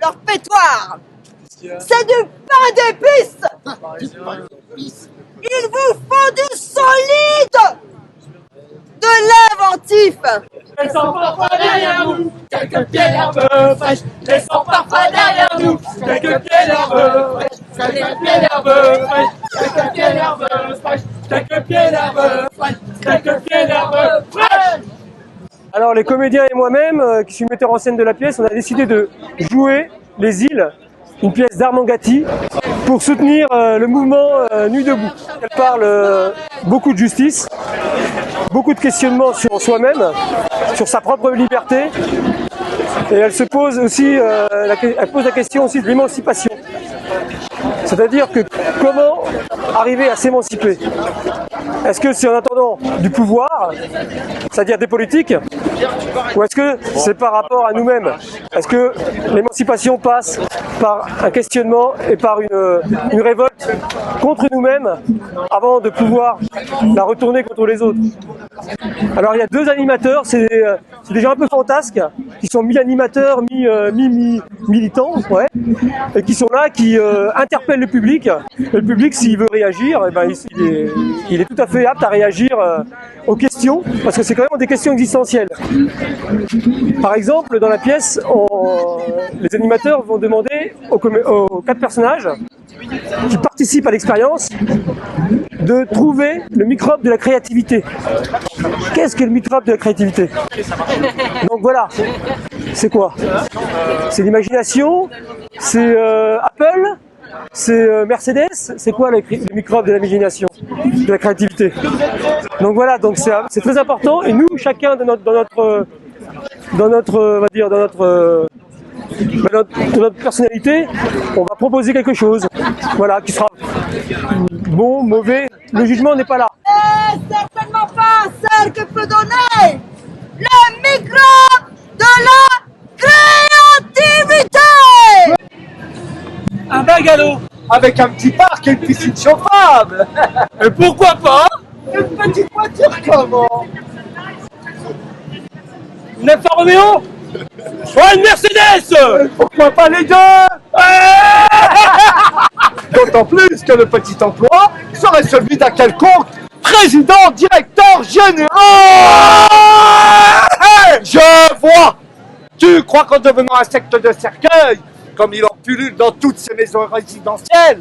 leur pétoire. C'est du pain d'épices. Il vous faut du solide, de l'inventif. Elles sont parfois derrière nous, quelques pieds d'herbe fraîche. Elles sont parfois derrière nous, quelques pieds d'herbe fraîche. Quelques pieds d'herbe fraîche, quelques pieds d'herbe fraîche. Quelques pieds d'herbe fraîche, quelques pieds d'herbe fraîche. Alors les comédiens et moi-même, qui suis metteur en scène de la pièce, on a décidé de jouer Les Îles, une pièce d'Armand Gatti, pour soutenir le mouvement Nuit debout. Elle parle beaucoup de justice, beaucoup de questionnements sur soi-même, sur sa propre liberté, et elle se pose aussi, elle pose la question aussi de l'émancipation. C'est-à-dire que comment arriver à s'émanciper? Est-ce que c'est en attendant du pouvoir, c'est-à-dire des politiques, ou est-ce que c'est par rapport à nous-mêmes? Est-ce que l'émancipation passe par un questionnement et par une révolte contre nous-mêmes avant de pouvoir la retourner contre les autres? Alors il y a deux animateurs, c'est des gens un peu fantasques, qui sont mi-animateurs, mi-militants, ouais, et qui sont là, qui interpellent le public. Et le public, s'il veut réagir, eh ben, il est tout à fait apte à réagir aux questions, parce que c'est quand même des questions existentielles. Par exemple, dans la pièce, les animateurs vont demander aux 4 personnages qui participent à l'expérience de trouver le microbe de la créativité. Qu'est-ce que le microbe de la créativité? Donc voilà, c'est quoi? C'est l'imagination, c'est Apple, c'est Mercedes, c'est quoi le microbe de l'imagination, de la créativité? Donc voilà, donc c'est très important, et nous, chacun dans notre personnalité, on va proposer quelque chose, voilà, qui sera bon, mauvais. Le jugement n'est pas là. Et certainement pas celle que peut donner le microbe de la créativité. Un bungalow avec un petit parc et une piscine chauffable. Et pourquoi pas une petite voiture, comment? Une Alfa Romeo? Ouais, une Mercedes. Pourquoi pas les deux? D'autant plus que le petit emploi serait celui d'un quelconque président, directeur général. Je vois. Tu crois qu'en devenant un secte de cercueil, comme il en pullule dans toutes ces maisons résidentielles?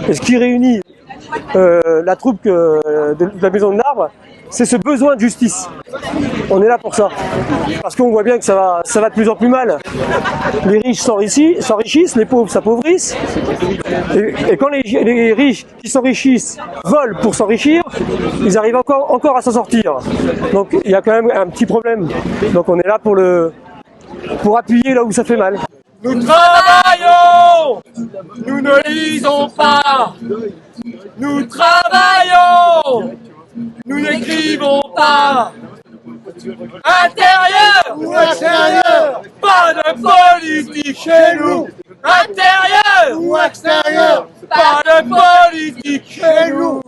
Et ce qui réunit la troupe de la Maison de l'Arbre, c'est ce besoin de justice. On est là pour ça. Parce qu'on voit bien que ça va de plus en plus mal. Les riches s'enrichissent, les pauvres s'appauvrissent. Et quand les riches qui s'enrichissent volent pour s'enrichir, ils arrivent encore à s'en sortir. Donc il y a quand même un petit problème. Donc on est là pour appuyer là où ça fait mal. Nous travaillons, nous ne lisons pas. Nous travaillons, nous n'écrivons pas. Intérieur ou extérieur, pas de politique chez nous. Intérieur ou extérieur, pas de politique chez nous.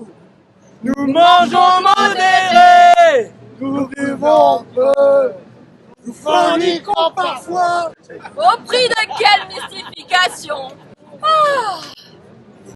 Nous mangeons modéré, nous vivons peu, nous forniquons parfois. Au prix de quelle mystification?